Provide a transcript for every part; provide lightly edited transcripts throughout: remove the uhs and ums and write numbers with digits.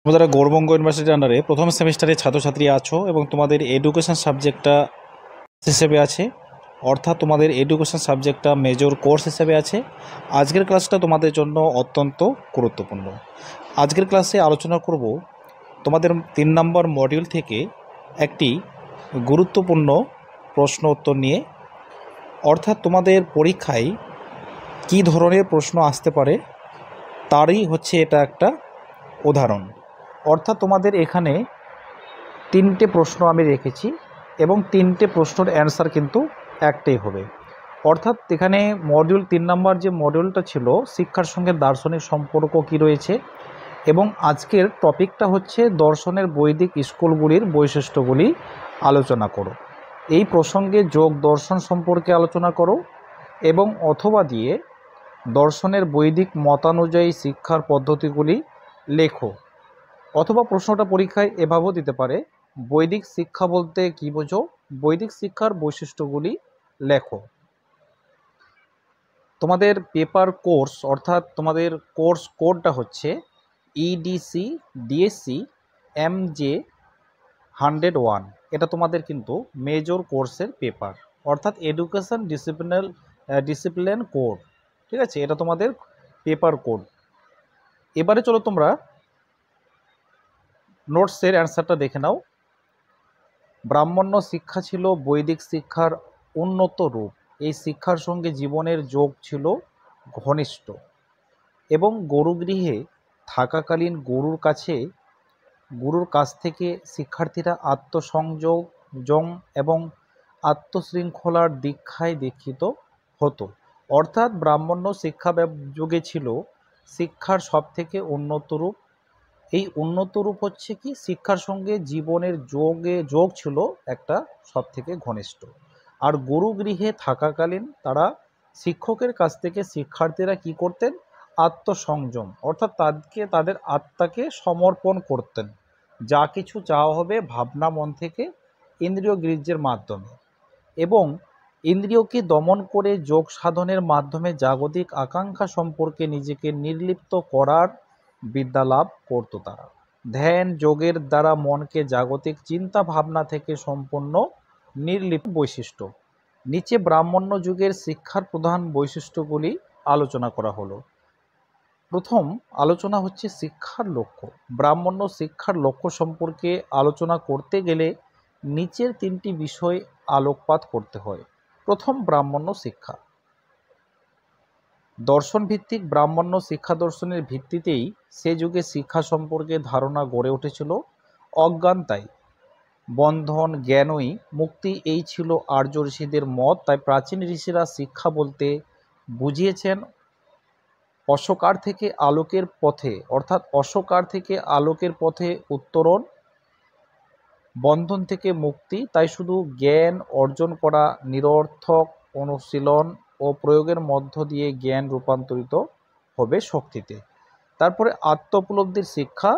তোমরা যারা গৌরবঙ্গ ইউনিভার্সিটির আন্ডারে প্রথম সেমিস্টারে ছাত্রছাত্রী আছো এবং তোমাদের এডুকেশন সাবজেক্টটা হিসেবে আছে, অর্থাৎ তোমাদের এডুকেশন সাবজেক্টটা মেজর কোর্স হিসেবে আছে। আজকের ক্লাসটা তোমাদের জন্য অত্যন্ত গুরুত্বপূর্ণ। আজকের ক্লাসে আলোচনা করব তোমাদের 3 নম্বর মডিউল থেকে একটি গুরুত্বপূর্ণ প্রশ্ন উত্তর নিয়ে, অর্থাৎ তোমাদের পরীক্ষায় কী ধরনের প্রশ্ন আসতে পারে তারই হচ্ছে এটা একটা উদাহরণ। অর্থাৎ তোমাদের এখানে 3টে প্রশ্ন আমি রেখেছি এবং 3টে প্রশ্নের অ্যান্সার কিন্তু একটাই হবে। অর্থাৎ এখানে মডিউল 3 নম্বর যে মডিউলটা ছিল শিক্ষার সঙ্গে দার্শনিক সম্পর্ক কী রয়েছে, এবং আজকের টপিকটা হচ্ছে দর্শনের বৈদিক স্কুলগুলির বৈশিষ্ট্যগুলি আলোচনা করো। এই প্রসঙ্গে যোগ দর্শন সম্পর্কে আলোচনা করো এবং অথবা দিয়ে দর্শনের বৈদিক মতানুযায়ী শিক্ষার পদ্ধতিগুলি লেখো। অথবা প্রশ্নটা পরীক্ষায় এভাবেও দিতে পারে, বৈদিক শিক্ষা বলতে কী বোঝো, বৈদিক শিক্ষার বৈশিষ্ট্যগুলি লেখো। তোমাদের পেপার কোর্স অর্থাৎ তোমাদের কোর্স কোডটা হচ্ছে ইডিসি ডিএসসি MJ 101। এটা তোমাদের কিন্তু মেজর কোর্সের পেপার, অর্থাৎ এডুকেশন ডিসিপ্লিন কোড। ঠিক আছে, এটা তোমাদের পেপার কোড। এবারে চলো তোমরা নোটসের অ্যান্সারটা দেখে নাও। ব্রাহ্মণ্য শিক্ষা ছিল বৈদিক শিক্ষার উন্নত রূপ। এই শিক্ষার সঙ্গে জীবনের যোগ ছিল ঘনিষ্ঠ এবং গুরুগৃহে থাকাকালীন গুরুর কাছ থেকে শিক্ষার্থীরা আত্মসংযম এবং আত্মশৃঙ্খলার দীক্ষায় দীক্ষিত হতো। অর্থাৎ ব্রাহ্মণ্য শিক্ষা যুগে ছিল শিক্ষার সবথেকে উন্নত রূপ। এই উন্নত রূপ হচ্ছে কি, শিক্ষার সঙ্গে জীবনের যোগ ছিল একটা সবথেকে ঘনিষ্ঠ। আর গুরুগৃহে থাকাকালীন তারা শিক্ষকের কাছ থেকে শিক্ষার্থীরা কি করতেন, আত্মসংযম অর্থাৎ তাদের আত্মাকে সমর্পণ করতেন। যা কিছু চাওয়া হবে ভাবনা মন থেকে ইন্দ্রিয় গৃহ্যের মাধ্যমে, এবং ইন্দ্রিয়কে দমন করে যোগ সাধনের মাধ্যমে জাগতিক আকাঙ্ক্ষা সম্পর্কে নিজেকে নির্লিপ্ত করার বিদ্যা লাভ করত তারা। ধ্যান যোগের দ্বারা মনকে জাগতিক চিন্তা ভাবনা থেকে সম্পূর্ণ নির্লিপ্ত বৈশিষ্ট্য। নিচে ব্রাহ্মণ্য যুগের শিক্ষার প্রধান বৈশিষ্ট্যগুলি আলোচনা করা হলো। প্রথম আলোচনা হচ্ছে শিক্ষার লক্ষ্য। ব্রাহ্মণ্য শিক্ষার লক্ষ্য সম্পর্কে আলোচনা করতে গেলে নিচের 3টি বিষয় আলোকপাত করতে হয়। প্রথম, ব্রাহ্মণ্য শিক্ষা। দর্শন ভিত্তিক ব্রাহ্মণ্য শিক্ষা দর্শনের ভিত্তিতেই সে যুগে শিক্ষা সম্পর্কে ধারণা গড়ে উঠেছিল। অজ্ঞানতাই বন্ধন, জ্ঞানই মুক্তি, এই ছিল আর্য ঋষিদের মত। তাই প্রাচীন ঋষিরা শিক্ষা বলতে বুঝিয়েছেন অশোকার থেকে আলোকের পথে, অর্থাৎ অশোকার থেকে আলোকের পথে উত্তরণ, বন্ধন থেকে মুক্তি। তাই শুধু জ্ঞান অর্জন করা নিরর্থক, অনুশীলন ও প্রয়োগের মধ্য দিয়ে জ্ঞান রূপান্তরিত হবে শক্তিতে। তারপরে আত্ম উপলব্ধির শিক্ষা,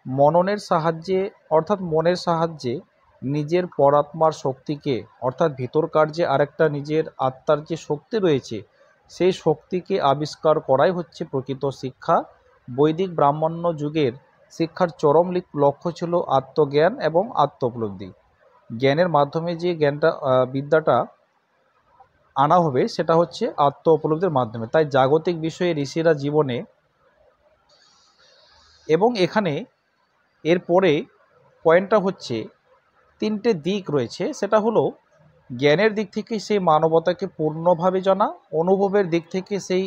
মননের সাহায্যে অর্থাৎ মনের সাহায্যে নিজের পরাত্মার শক্তিকে, অর্থাৎ ভিতরকার যে আরেকটা নিজের আত্মার যে শক্তি রয়েছে সেই শক্তিকে আবিষ্কার করাই হচ্ছে প্রকৃত শিক্ষা। বৈদিক ব্রাহ্মণ্য যুগের শিক্ষার চরম লক্ষ্য ছিল আত্মজ্ঞান এবং আত্ম উপলব্ধি। জ্ঞানের মাধ্যমে যে বিদ্যাটা আনা হবে সেটা হচ্ছে আত্ম উপলব্ধির মাধ্যমে। তাই জাগতিক বিষয়ে ঋষিরা জীবনে, এবং এখানে এরপরে পয়েন্টটা হচ্ছে 3টে দিক রয়েছে। সেটা হলো জ্ঞানের দিক থেকে সেই মানবতাকে পূর্ণভাবে জানা, অনুভবের দিক থেকে সেই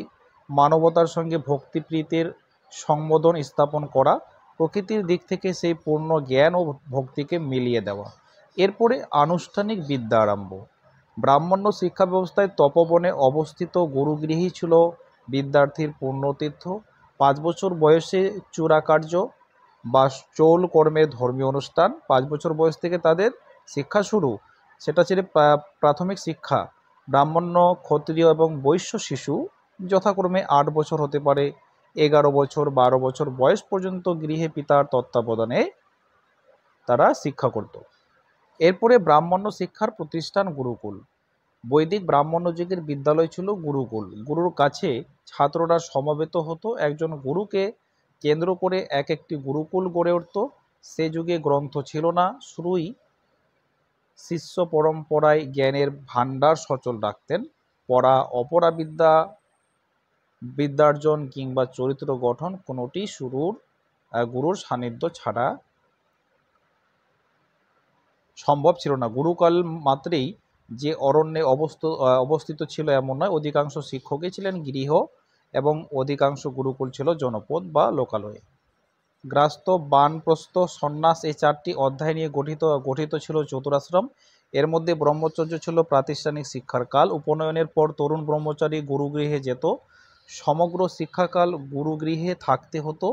মানবতার সঙ্গে ভক্তিপ্রীতির সংবোধন স্থাপন করা, প্রকৃতির দিক থেকে সেই পূর্ণ জ্ঞান ও ভক্তিকে মিলিয়ে দেওয়া। এরপরে আনুষ্ঠানিক বিদ্যা আরম্ভ। ব্রাহ্মণ্য শিক্ষা ব্যবস্থায় তপবনে অবস্থিত গুরুগৃহী ছিল বিদ্যার্থীর পূর্ণতীর্থ। 5 বছর বয়সে চূড়াকার্য বা চৌল কর্মের ধর্মীয় অনুষ্ঠান, 5 বছর বয়স থেকে তাদের শিক্ষা শুরু। সেটা ছিল প্রাথমিক শিক্ষা। ব্রাহ্মণ্য, ক্ষত্রিয় এবং বৈশ্য শিশু যথাক্রমে 8 বছর হতে পারে 11 বছর 12 বছর বয়স পর্যন্ত গৃহে পিতার তত্ত্বাবধানে তারা শিক্ষা করত। এরপরে ব্রাহ্মণ্য শিক্ষার প্রতিষ্ঠান গুরুকুল। বৈদিক ব্রাহ্মণ্য যুগের বিদ্যালয় ছিল গুরুকুল। গুরুর কাছে ছাত্ররা সমবেত হতো। একজন গুরুকে কেন্দ্র করে এক একটি গুরুকুল গড়ে উঠত। সে যুগে গ্রন্থ ছিল না, শুরুই শিষ্য পরম্পরায় জ্ঞানের ভাণ্ডার সচল রাখতেন। পড়া, অপরা বিদ্যা, বিদ্যার্জন কিংবা চরিত্র গঠন কোনোটি গুরুর সান্নিধ্য ছাড়া সম্ভব ছিল না। গুরুকাল মাত্রেই যে অরণ্যে অবস্থিত ছিল এমন নয়, অধিকাংশ শিক্ষকই ছিলেন গৃহ এবং অধিকাংশ গুরুকুল ছিল জনপদ বা লোকালয়ে। গ্রাস্ত, বানপ্রস্থ, সন্ন্যাস এই 4টি অধ্যায় নিয়ে গঠিত ছিল চতুরাশ্রম। এর মধ্যে ব্রহ্মচর্য ছিল প্রাতিষ্ঠানিক শিক্ষার কাল। উপনয়নের পর তরুণ ব্রহ্মচারী গুরুগৃহে যেত। সমগ্র শিক্ষাকাল গুরুগৃহে থাকতে হতো।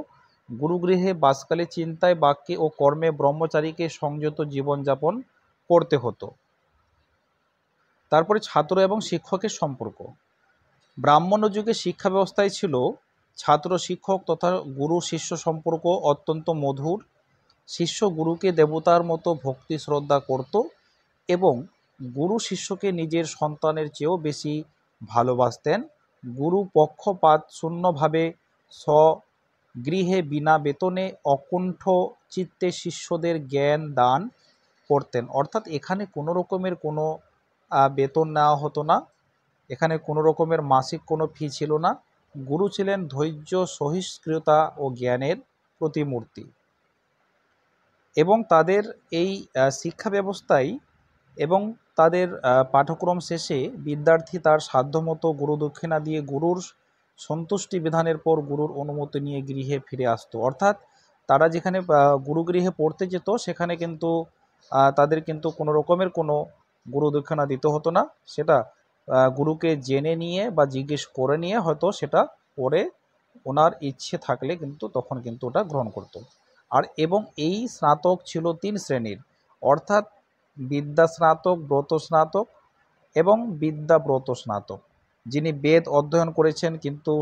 গুরুগৃহে বাসকালে চিন্তায়, বাক্যে ও কর্মে ব্রহ্মচারীকে সংযত জীবনযাপন করতে হতো। তারপরে ছাত্র এবং শিক্ষকের সম্পর্ক। ব্রাহ্মণ্য যুগে শিক্ষা ব্যবস্থায় ছিল ছাত্র শিক্ষক তথা গুরু শিষ্য সম্পর্ক অত্যন্ত মধুর। শিষ্য গুরুকে দেবতার মতো ভক্তি শ্রদ্ধা করত এবং গুরু শিষ্যকে নিজের সন্তানের চেয়েও বেশি ভালোবাসতেন। গুরু পক্ষপাত শূন্যভাবে স্বগৃহে বিনা বেতনে অকুণ্ঠ চিত্তে শিষ্যদের জ্ঞান দান করতেন। অর্থাৎ এখানে কোনো রকমের কোনো বেতন নেওয়া হতো না, এখানে কোনো রকমের মাসিক কোনো ফি ছিল না। গুরু ছিলেন ধৈর্য, সহিষ্ণুতা ও জ্ঞানের প্রতিমূর্তি এবং তাদের এই শিক্ষা ব্যবস্থায় এবং তাদের পাঠ্যক্রম শেষে বিদ্যার্থী তার সাধ্যমতো গুরু দক্ষিণা দিয়ে গুরুর সন্তুষ্টি বিধানের পর গুরুর অনুমতি নিয়ে গৃহে ফিরে আসতো। অর্থাৎ তারা যেখানে গুরুগৃহে পড়তে যেত সেখানে কিন্তু তাদের কিন্তু কোনো রকমের কোনো গুরু দক্ষিণা দিতে হতো না। সেটা গুরুকে জেনে নিয়ে বা জিজ্ঞেস করে নিয়ে হয়তো সেটা পরে ওনার ইচ্ছে থাকলে কিন্তু তখন কিন্তু ওটা গ্রহণ করত। আর এবং এই স্নাতক ছিল 3 শ্রেণীর, অর্থাৎ বিদ্যা স্নাতক, ব্রত স্নাতক এবং বিদ্যাব্রত স্নাতক। যিনি বেদ অধ্যয়ন করেছেন কিন্তু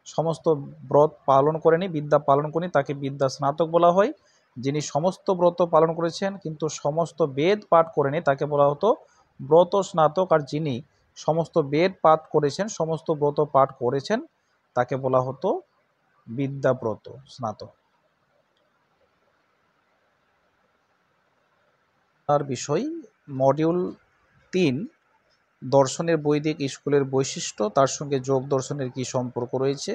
সমস্ত ব্রত পালন করেনি, বিদ্যা পালন করেনি, তাকে বিদ্যা স্নাতক বলা হয়। যিনি সমস্ত ব্রত পালন করেছেন কিন্তু সমস্ত বেদ পাঠ করেনি তাকে বলা হতো ব্রত স্নাতক। আর যিনি সমস্ত বেদ পাঠ করেছেন, সমস্ত ব্রত পাঠ করেছেন, তাকে বলা হতো বিদ্যাব্রত স্নাতক। তার বিষয় মডিউল 3, দর্শনের বৈদিক স্কুলের বৈশিষ্ট্য, তার সঙ্গে যোগ দর্শনের কি সম্পর্ক রয়েছে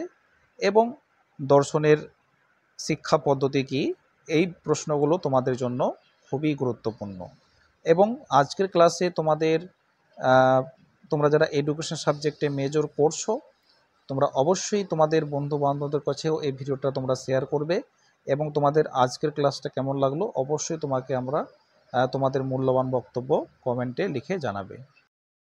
এবং দর্শনের শিক্ষা পদ্ধতি কি, এই প্রশ্নগুলো তোমাদের জন্য খুবই গুরুত্বপূর্ণ। এবং আজকের ক্লাসে তোমরা যারা এডুকেশন সাবজেক্টে মেজর করছো, তোমরা অবশ্যই তোমাদের বন্ধু বান্ধবদের কাছেও এই ভিডিওটা তোমরা শেয়ার করবে এবং তোমাদের আজকের ক্লাসটা কেমন লাগলো অবশ্যই তোমাদের মূল্যবান বক্তব্য কমেন্টে লিখে জানাবে।